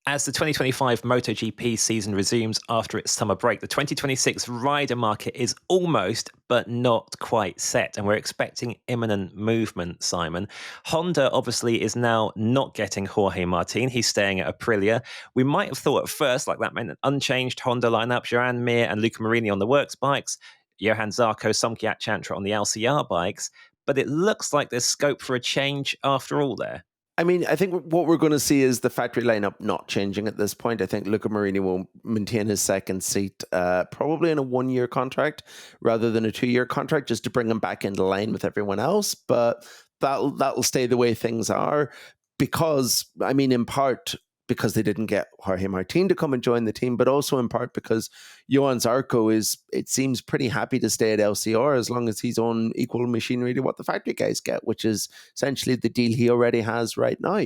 As the 2025 MotoGP season resumes after its summer break, the 2026 rider market is almost, but not quite set, and we're expecting imminent movement, Simon. Honda obviously is now not getting Jorge Martin. He's staying at Aprilia. We might have thought at first like that meant an unchanged Honda lineup, Joan Mir and Luca Marini on the works bikes, Johan Zarco, Somkiat Chantra on the LCR bikes, but it looks like there's scope for a change after all there. I mean, I think what we're going to see is the factory lineup not changing at this point. I think Luca Marini will maintain his second seat, probably in a 1-year contract rather than a 2-year contract, just to bring him back into line with everyone else. But that'll stay the way things are because, I mean, in part because they didn't get Jorge Martin to come and join the team, but also in part because Johan Zarco it seems pretty happy to stay at LCR as long as he's on equal machinery to what the factory guys get, which is essentially the deal he already has right now.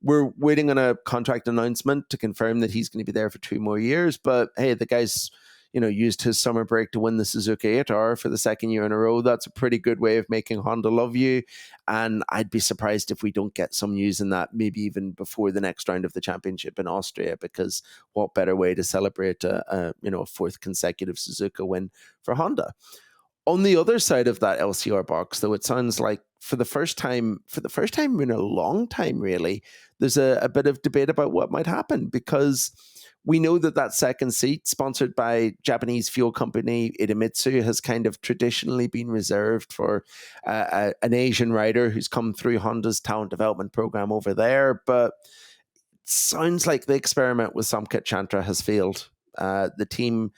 We're waiting on a contract announcement to confirm that he's going to be there for 2 more years, but hey, the guy's used his summer break to win the Suzuka 8R for the 2nd year in a row. That's a pretty good way of making Honda love you. And I'd be surprised if we don't get some news in that, maybe even before the next round of the championship in Austria, because what better way to celebrate a 4th consecutive Suzuka win for Honda. On the other side of that LCR box, though, it sounds like for the first time in a long time, really, there's a bit of debate about what might happen, because we know that second seat, sponsored by Japanese fuel company Idemitsu, has kind of traditionally been reserved for an Asian rider who's come through Honda's talent development program over there. But it sounds like the experiment with Somkiat Chantra has failed. The team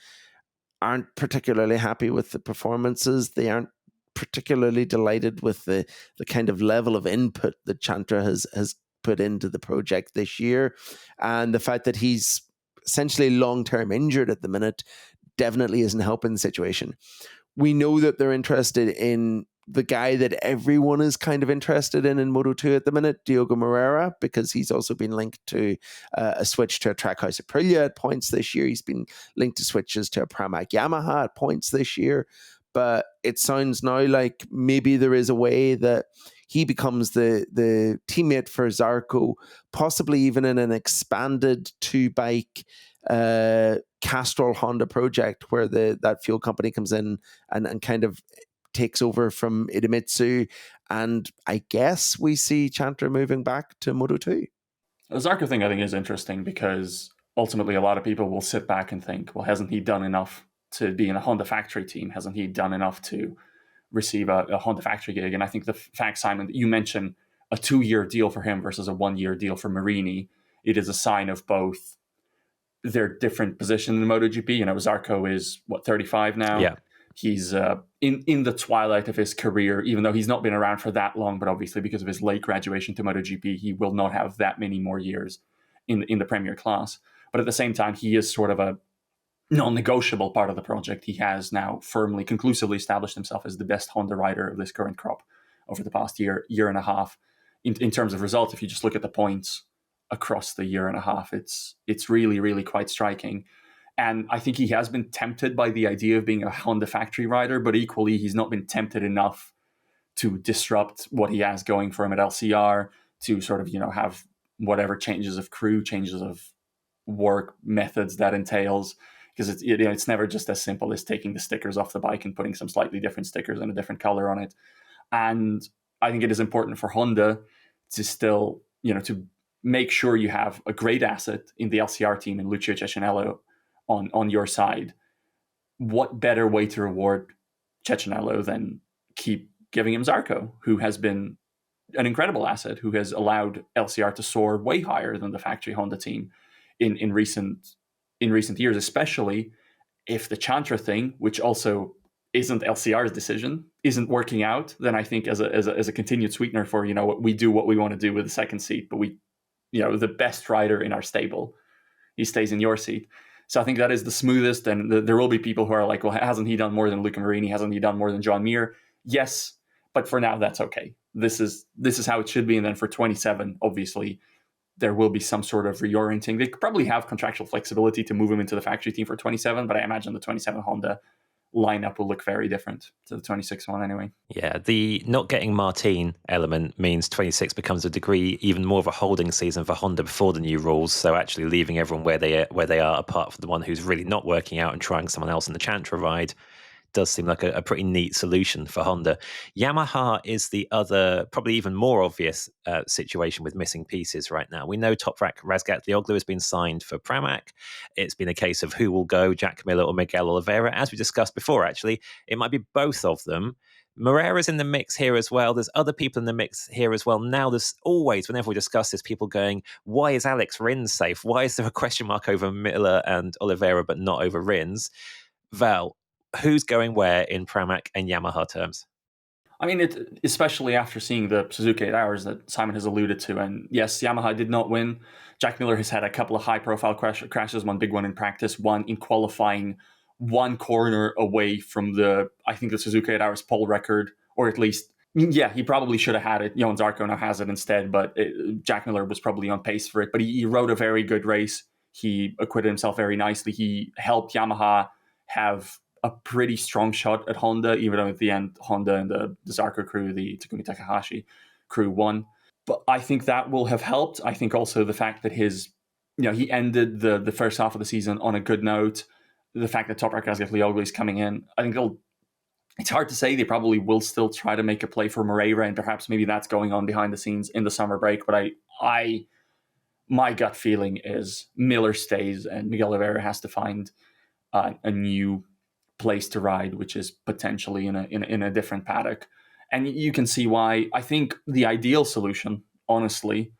aren't particularly happy with the performances. They aren't particularly delighted with the kind of level of input that Chantra has put into the project this year. And the fact that he's essentially long-term injured at the minute definitely isn't helping the situation. We know that they're interested in the guy that everyone is kind of interested in Moto2 at the minute, Diogo Moreira, because he's also been linked to a switch to a Trackhouse Aprilia at points this year. He's been linked to switches to a Pramac Yamaha at points this year. But it sounds now like maybe there is a way that he becomes the teammate for Zarco, possibly even in an expanded 2-bike Castrol Honda project where that fuel company comes in and kind of takes over from Idemitsu. And I guess we see Chantra moving back to Moto2. The Zarco thing I think is interesting because ultimately a lot of people will sit back and think, well, hasn't he done enough to be in a Honda factory team? Hasn't he done enough to receive a Honda factory gig? And I think the fact, Simon, that you mentioned a 2-year deal for him versus a 1-year deal for Marini, it is a sign of both their different position in MotoGP. Zarco is 35 now. Yeah. He's in the twilight of his career, even though he's not been around for that long, but obviously because of his late graduation to MotoGP, he will not have that many more years in the Premier class. But at the same time, he is sort of a non-negotiable part of the project. He has now firmly, conclusively established himself as the best Honda rider of this current crop over the past year and a half. In terms of results, if you just look at the points across the year and a half, it's really, really quite striking. And I think he has been tempted by the idea of being a Honda factory rider, but equally he's not been tempted enough to disrupt what he has going for him at LCR, to sort of, have whatever changes of crew, changes of work methods that entails. Because it's never just as simple as taking the stickers off the bike and putting some slightly different stickers and a different color on it. And I think it is important for Honda to still, to make sure you have a great asset in the LCR team and Lucio Cecchinello on your side. What better way to reward Cecchinello than keep giving him Zarco, who has been an incredible asset, who has allowed LCR to soar way higher than the factory Honda team in recent years, especially if the Chantra thing, which also isn't LCR's decision, isn't working out. Then I think as a continued sweetener for we do what we want to do with the second seat, but we the best rider in our stable, he stays in your seat. So I think that is the smoothest, and there will be people who are like, well, hasn't he done more than Luca Marini? Hasn't he done more than Joan Mir? Yes, but for now, that's okay. This is how it should be. And then for 27, obviously, there will be some sort of reorienting. They could probably have contractual flexibility to move him into the factory team for 27, but I imagine the 27 Honda lineup will look very different to the 26 one anyway. Yeah, the not getting Martin element means 26 becomes a degree even more of a holding season for Honda before the new rules. So actually leaving everyone where they are, apart from the one who's really not working out and trying someone else in the Chantra ride, does seem like a pretty neat solution for Honda. Yamaha is the other, probably even more obvious situation with missing pieces right now. We know Toprak Razgatlioglu has been signed for Pramac. It's been a case of who will go, Jack Miller or Miguel Oliveira. As we discussed before, actually, it might be both of them. Moreira's in the mix here as well. There's other people in the mix here as well. Now, there's always, whenever we discuss this, people going, why is Alex Rins safe? Why is there a question mark over Miller and Oliveira, but not over Rins? Val, who's going where in Pramac and Yamaha terms? I mean, especially after seeing the Suzuka 8 Hours that Simon has alluded to. And yes, Yamaha did not win. Jack Miller has had a couple of high-profile crashes, one big one in practice, one in qualifying, one corner away from the Suzuka 8 Hours pole record, or at least, yeah, he probably should have had it. Johan Zarco now has it instead, but Jack Miller was probably on pace for it. But he rode a very good race. He acquitted himself very nicely. He helped Yamaha have a pretty strong shot at Honda, even though at the end Honda and the Zarco crew, the Takumi Takahashi crew, won. But I think that will have helped. I think also the fact that he ended the first half of the season on a good note. The fact that Toprak Razgatlioglu is coming in, I think it's hard to say. They probably will still try to make a play for Moreira, and perhaps maybe that's going on behind the scenes in the summer break. But my gut feeling is Miller stays and Miguel Oliveira has to find a new place to ride, which is potentially in a different paddock. And you can see why. I think the ideal solution, honestly,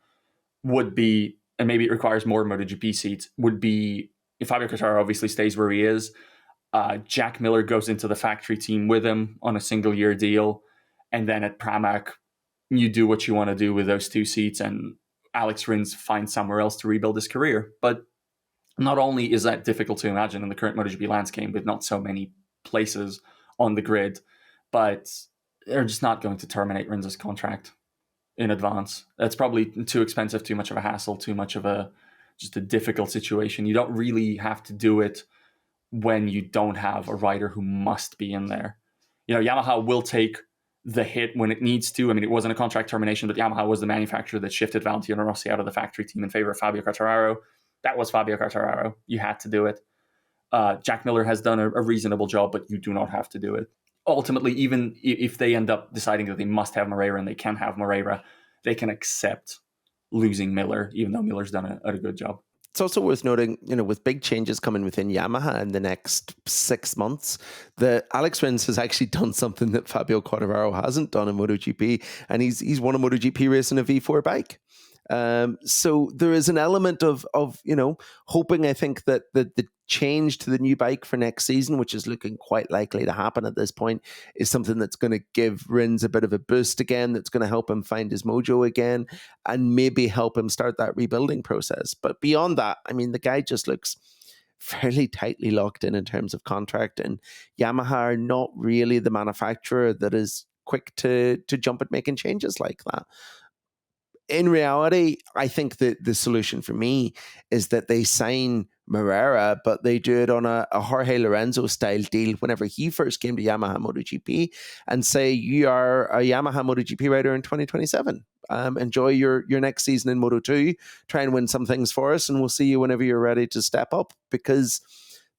would be, and maybe it requires more MotoGP seats, would be if Fabio Quartararo obviously stays where he is, Jack Miller goes into the factory team with him on a single-year deal, and then at Pramac, you do what you want to do with those two seats, and Alex Rins finds somewhere else to rebuild his career. But not only is that difficult to imagine in the current MotoGP landscape with not so many places on the grid, but they're just not going to terminate Rins' contract in advance. That's probably too expensive, too much of a hassle, too much of a difficult situation. You don't really have to do it when you don't have a rider who must be in there. Yamaha will take the hit when it needs to. I mean, it wasn't a contract termination, but Yamaha was the manufacturer that shifted Valentino Rossi out of the factory team in favor of Fabio Quartararo. That was Fabio Quartararo. You had to do it. Jack Miller has done a reasonable job, but you do not have to do it. Ultimately, even if they end up deciding that they must have Moreira and they can have Moreira, they can accept losing Miller, even though Miller's done a good job. It's also worth noting, with big changes coming within Yamaha in the next 6 months, that Alex Rins has actually done something that Fabio Quartararo hasn't done in MotoGP, and he's won a MotoGP race in a V4 bike. So there is an element of hoping, I think, that the change to the new bike for next season, which is looking quite likely to happen at this point, is something that's going to give Rins a bit of a boost again, that's going to help him find his mojo again, and maybe help him start that rebuilding process. But beyond that, I mean, the guy just looks fairly tightly locked in terms of contract, and Yamaha are not really the manufacturer that is quick to jump at making changes like that. In reality, I think that the solution for me is that they sign Moreira, but they do it on a Jorge Lorenzo style deal whenever he first came to Yamaha MotoGP, and say, you are a Yamaha MotoGP rider in 2027. Enjoy your next season in Moto2, try and win some things for us, and we'll see you whenever you're ready to step up. Because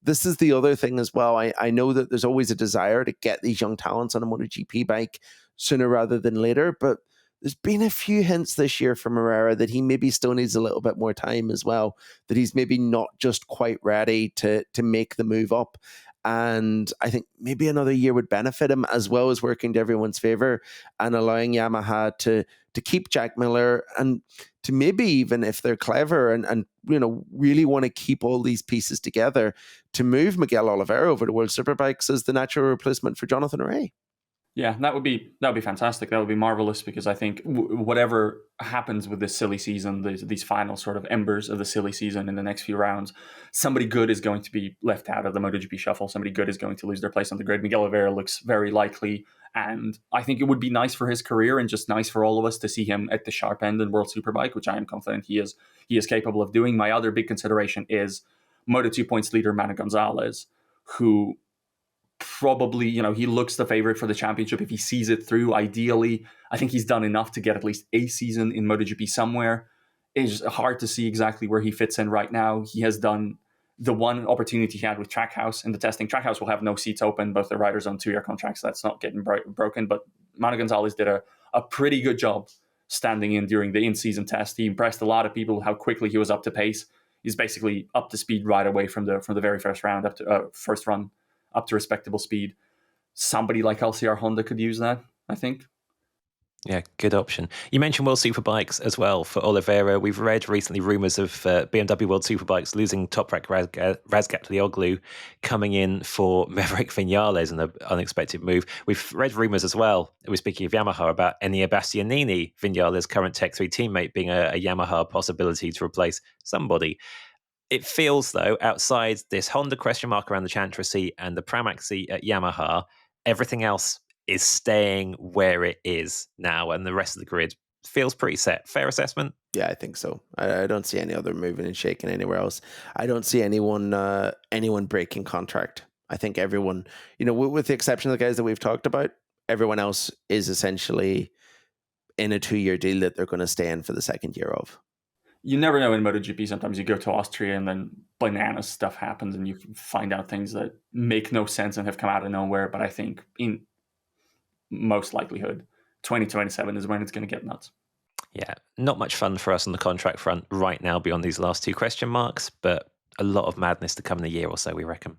this is the other thing as well. I know that there's always a desire to get these young talents on a MotoGP bike sooner rather than later, but there's been a few hints this year from Moreira that he maybe still needs a little bit more time as well, that he's maybe not just quite ready to make the move up. And I think maybe another year would benefit him, as well as working to everyone's favor and allowing Yamaha to keep Jack Miller, and to maybe even, if they're clever and really want to keep all these pieces together, to move Miguel Oliveira over to World Superbikes as the natural replacement for Jonathan Rea. Yeah, that would be fantastic. That would be marvelous, because I think whatever happens with this silly season, these final sort of embers of the silly season in the next few rounds, somebody good is going to be left out of the MotoGP shuffle. Somebody good is going to lose their place on the grid. Miguel Oliveira looks very likely, and I think it would be nice for his career and just nice for all of us to see him at the sharp end in World Superbike, which I am confident he is capable of doing. My other big consideration is Moto2 points leader Manu Gonzalez, who probably, he looks the favorite for the championship if he sees it through. Ideally, I think he's done enough to get at least a season in MotoGP somewhere. It's hard to see exactly where he fits in right now. He has done the one opportunity he had with Trackhouse in the testing. Trackhouse will have no seats open, both the riders on 2-year contracts. That's not getting broken. But Manu Gonzalez did a pretty good job standing in during the in-season test. He impressed a lot of people how quickly he was up to pace. He's basically up to speed right away from the very first round, up to first run, up to respectable speed. Somebody like LCR Honda could use that, I think. Yeah, good option. You mentioned World Superbikes as well for Oliveira. We've read recently rumours of BMW World Superbikes losing Toprak Razgat Lioglu, coming in for Maverick Vinales in an unexpected move. We've read rumours as well, we're speaking of Yamaha, about Enea Bastianini, Vinales' current Tech 3 teammate, being a Yamaha possibility to replace somebody. It feels, though, outside this Honda question mark around the Chantra seat and the Pramac seat at Yamaha, everything else is staying where it is now, and the rest of the grid feels pretty set. Fair assessment? Yeah, I think so. I don't see any other moving and shaking anywhere else. I don't see anyone breaking contract. I think everyone, with the exception of the guys that we've talked about, everyone else is essentially in a 2-year deal that they're going to stay in for the second year of. You never know in MotoGP. Sometimes you go to Austria and then bananas stuff happens and you find out things that make no sense and have come out of nowhere. But I think in most likelihood, 2027 is when it's going to get nuts. Yeah, not much fun for us on the contract front right now beyond these last two question marks, but a lot of madness to come in a year or so, we reckon.